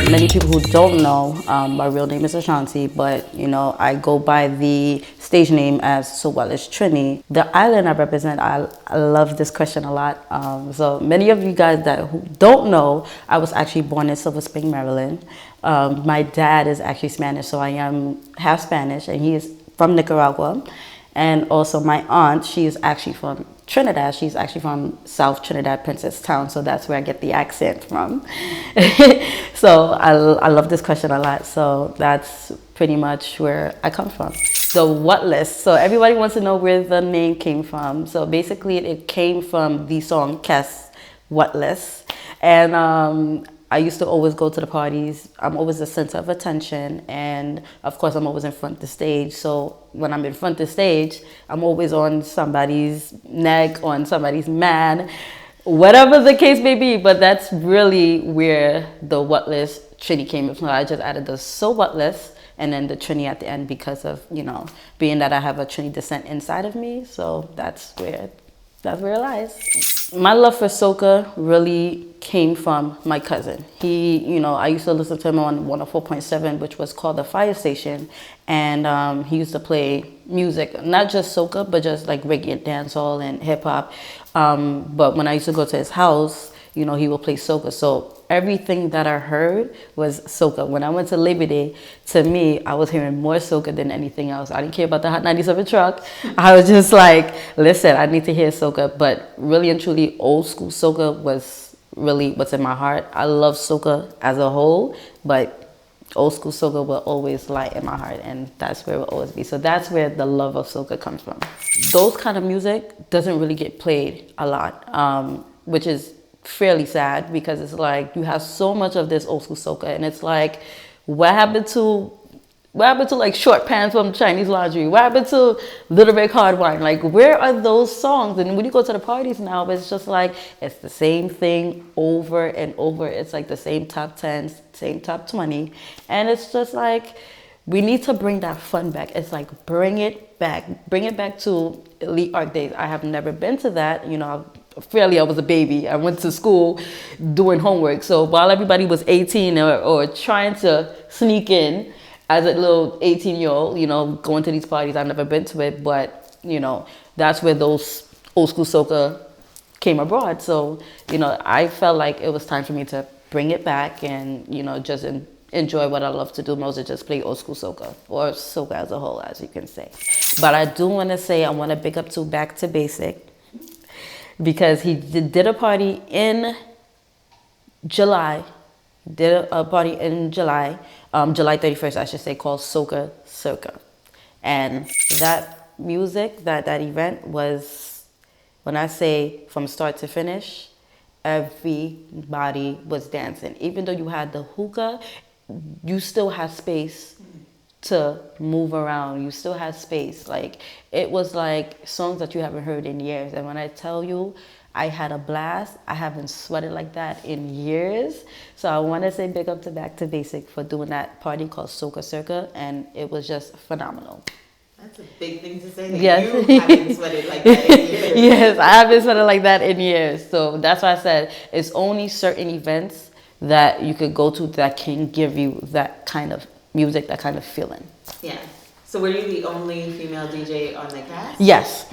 many people who don't know, my real name is Ashanti, but you know, I go by the stage name as Wotless Trini. The island I represent, I love this question a lot. So many of you guys that who don't know, I was actually born in Silver Spring, Maryland. My dad is actually Spanish, so I am half Spanish, and he is from Nicaragua. And also my aunt, she is actually from Trinidad. She's actually from South Trinidad, Princess Town. So that's where I get the accent from. So I love this question a lot. So that's pretty much where I come from. The Wotless. So everybody wants to know where the name came from. So basically it came from the song Cass Wotless. And I used to always go to the parties. I'm always the center of attention. And of course, I'm always in front of the stage. So when I'm in front of the stage, I'm always on somebody's neck, on somebody's man, whatever the case may be. But that's really where the Wotless Trini came from. I just added the so Wotless and then the Trini at the end because of, you know, being that I have a Trini descent inside of me. So that's where it lies. My love for soca really came from my cousin. He, you know, I used to listen to him on 104.7, which was called the Fire Station. And he used to play music, not just soca, but just like reggae, dancehall, and hip hop. But when I used to go to his house, you know, he would play soca. So everything that I heard was soca. When I went to Labor Day, to me, I was hearing more soca than anything else. I didn't care about the Hot 97 truck. I was just like, listen, I need to hear soca. But really and truly, old school soca was really what's in my heart. I love soca as a whole, but old school soca will always lie in my heart, and that's where it will always be. So that's where the love of soca comes from. Those kind of music doesn't really get played a lot, which is fairly sad, because it's like you have so much of this old school soca, and it's like, what happened to like Short Pants from Chinese Laundry? What happened to Little Big Hard Wine? Like, where are those songs? And when you go to the parties now, it's just like, it's the same thing over and over. It's like the same top 10, same top 20. And it's just like, we need to bring that fun back. It's like, bring it back to Elite Art Days. I have never been to that. You know, I was a baby. I went to school doing homework. So while everybody was 18 or trying to sneak in as a little 18-year-old, you know, going to these parties, I've never been to it. But, you know, that's where those old school soca came abroad. So, you know, I felt like it was time for me to bring it back and, you know, just enjoy what I love to do most, is just play old school soca, or soca as a whole, as you can say. But I do want to say, I want to big up to Back to Basic, because he did a party in July. July 31st, I should say, called Soca Circa. And that music, that event was, when I say from start to finish, everybody was dancing. Even though you had the hookah, you still had space to move around. You still had space. Like, it was like songs that you haven't heard in years. And when I tell you, I had a blast. I haven't sweated like that in years. So I want to say big up to Back to Basic for doing that party called Soca Circa, and it was just phenomenal. That's a big thing to say, that yes. You haven't sweated like that in years. Yes, I haven't sweated like that in years. So that's why I said it's only certain events that you could go to that can give you that kind of music, that kind of feeling. Yeah. So were you the only female DJ on the cast? Yes.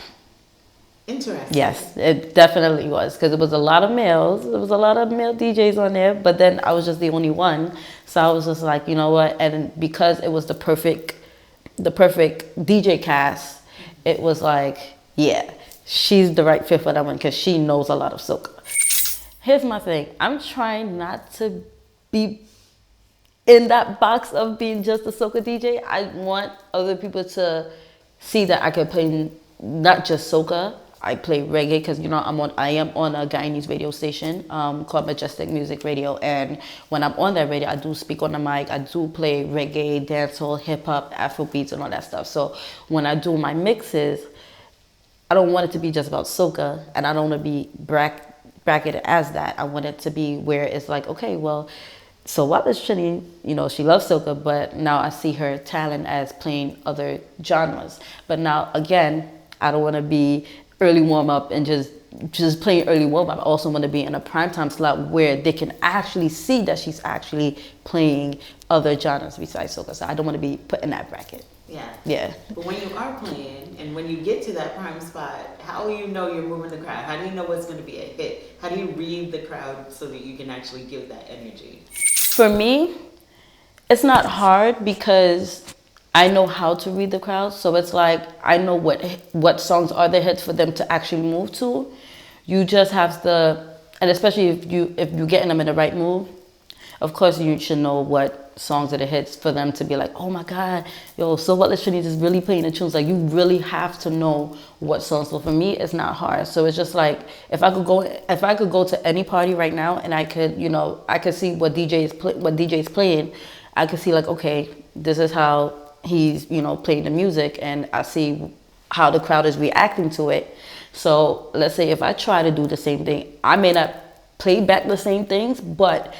Interesting. Yes, it definitely was, because it was a lot of males. There was a lot of male DJs on there, but then I was just the only one. So I was just like, you know what? And because it was the perfect DJ cast, it was like, yeah, she's the right fit for that one, because she knows a lot of soca. Here's my thing. I'm trying not to be in that box of being just a soca DJ. I want other people to see that I can play not just soca. I play reggae, because, you know, I am on a Guyanese radio station called Majestic Music Radio, and when I'm on that radio, I do speak on the mic. I do play reggae, dancehall, hip hop, Afrobeats, and all that stuff. So when I do my mixes, I don't want it to be just about soca, and I don't want to be bracketed as that. I want it to be where it's like, okay, well, so Wotless Trini, you know, she loves soca, but now I see her talent as playing other genres. But now, again, I don't want to be early warm up and just playing early warm up. I also want to be in a primetime slot where they can actually see that she's actually playing other genres besides soca. So I don't want to be put in that bracket. Yeah. Yeah. But when you are playing and when you get to that prime spot, how do you know you're moving the crowd? How do you know what's going to be a hit? How do you read the crowd so that you can actually give that energy? For me, it's not hard because I know how to read the crowd. So it's like I know what songs are the hits for them to actually move to. You just have to, and especially if you're getting them in the right mood, of course you should know what songs are the hits for them to be like, oh my God, yo, so Wotless Trini is really playing the tunes. Like you really have to know what songs. So for me, it's not hard. So it's just like if I could go to any party right now and I could see what DJ is playing, I could see like, okay, this is how he's playing the music, and I see how the crowd is reacting to it. So let's say if I try to do the same thing, I may not play back the same things, but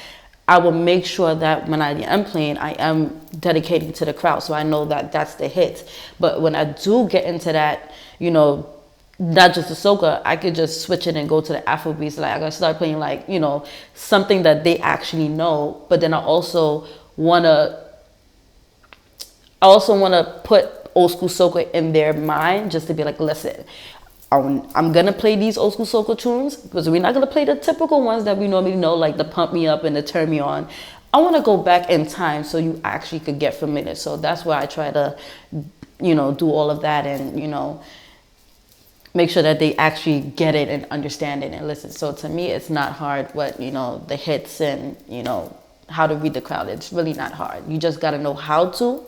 I will make sure that when I am playing, I am dedicating to the crowd, so I know that that's the hit. But when I do get into that, not just the soca, I could just switch it and go to the Afrobeats. Like I gotta start playing like, something that they actually know. But then I also wanna put old school soca in their mind, just to be like, listen, I'm gonna play these old school soca tunes because we're not gonna play the typical ones that we normally know, like the pump me up and the turn me on. I want to go back in time so you actually could get familiar. So that's why I try to, do all of that and make sure that they actually get it and understand it and listen. So to me, it's not hard what the hits and how to read the crowd. It's really not hard. You just got to know how to,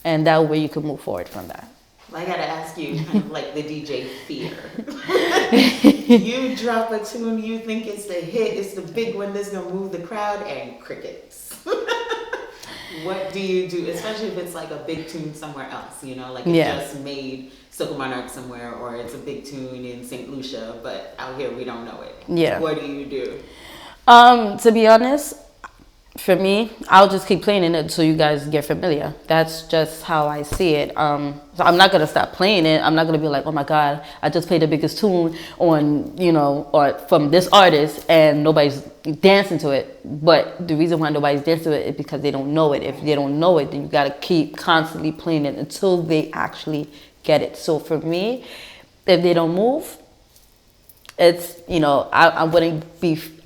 and that way you can move forward from that. I gotta ask you, kind of like the DJ fear. You drop a tune, you think it's the hit, it's the big one that's gonna move the crowd, and crickets. What do you do, especially if it's like a big tune somewhere else, like it just made Soca Monarch somewhere, or it's a big tune in St. Lucia, but out here we don't know it. Yeah. What do you do? To be honest, for me, I'll just keep playing it until you guys get familiar. That's just how I see it. So I'm not gonna stop playing it. I'm not gonna be like, oh my God, I just played the biggest tune on, or from this artist and nobody's dancing to it. But the reason why nobody's dancing to it is because they don't know it. If they don't know it, then you gotta keep constantly playing it until they actually get it. So for me, if they don't move, it's I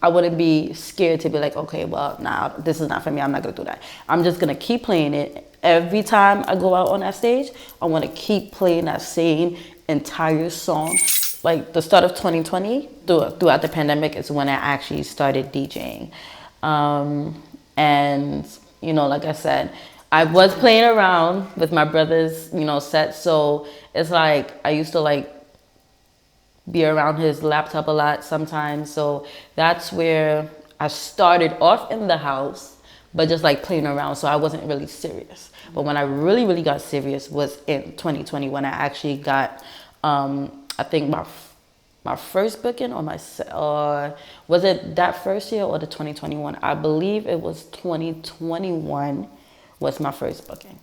wouldn't be scared to be like, okay, well, nah, this is not for me, I'm not gonna do that. I'm just gonna keep playing it. Every time I go out on that stage, I want to keep playing that same entire song. Like the start of 2020, throughout the pandemic, is when I actually started DJing. And like I said, I was playing around with my brother's set, so it's like I used to be around his laptop a lot sometimes. So that's where I started off in the house, but just playing around. So I wasn't really serious. But when I really, really got serious was in 2020 when I actually got, I think my first booking or was it that first year or the 2021? I believe it was 2021 was my first booking.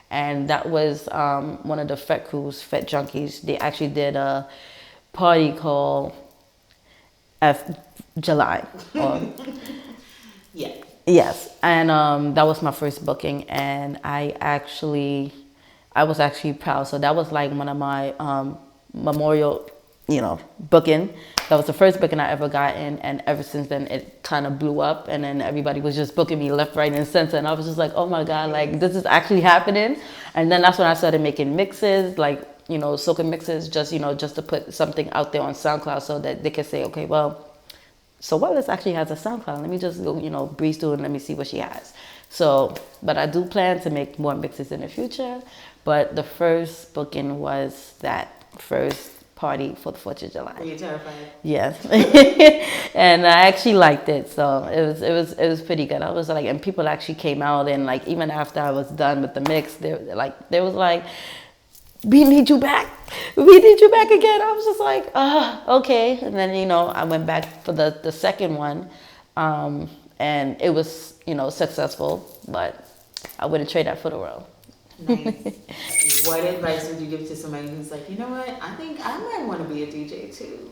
And that was one of the Fet Crews, Fet Junkies. They actually did a party called July. Yeah. Yes, and that was my first booking, and I was actually proud. So that was one of my memorial, booking. That was the first booking I ever gotten, and ever since then it kind of blew up, and then everybody was just booking me left, right, and center, and I was just like, oh my God, this is actually happening. And then that's when I started making mixes, soca mixes, just to put something out there on SoundCloud so that they could say, okay, well, so Wotless actually has a SoundCloud. Let me just go, breeze through and let me see what she has. So, but I do plan to make more mixes in the future. But the first booking was that first party for the 4th of July. Were you terrified? Yes. And I actually liked it. So it was pretty good. I was and people actually came out, and even after I was done with the mix, they was like, we need you back. We need you back again. I was just like, okay. And then, I went back for the second one. And it was, successful, but I wouldn't trade that for the world. Nice. What advice would you give to somebody who's like, you know what, I think I might want to be a DJ too?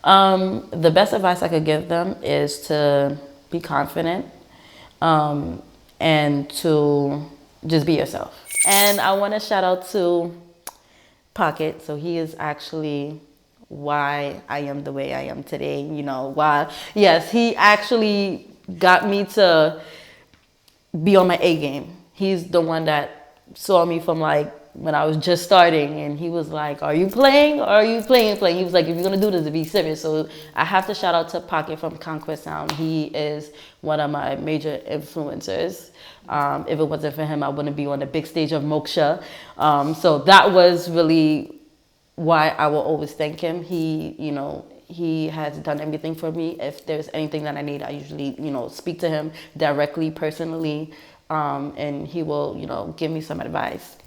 The best advice I could give them is to be confident, and to just be yourself. And I want to shout out to Pocket. So he is actually why I am the way I am today. You know, why, yes, he actually got me to be on my A game. He's the one that saw me from like when I was just starting, and he was like, are you playing or are you playing? He was like, if you're gonna do this, be serious. So I have to shout out to Pocket from Conquest Sound. He is one of my major influencers. If it wasn't for him, I wouldn't be on the big stage of Moksha. So that was really why I will always thank him. He, you know, he has done everything for me. If there's anything that I need, I usually, you know, speak to him directly, personally, and he will, you know, give me some advice.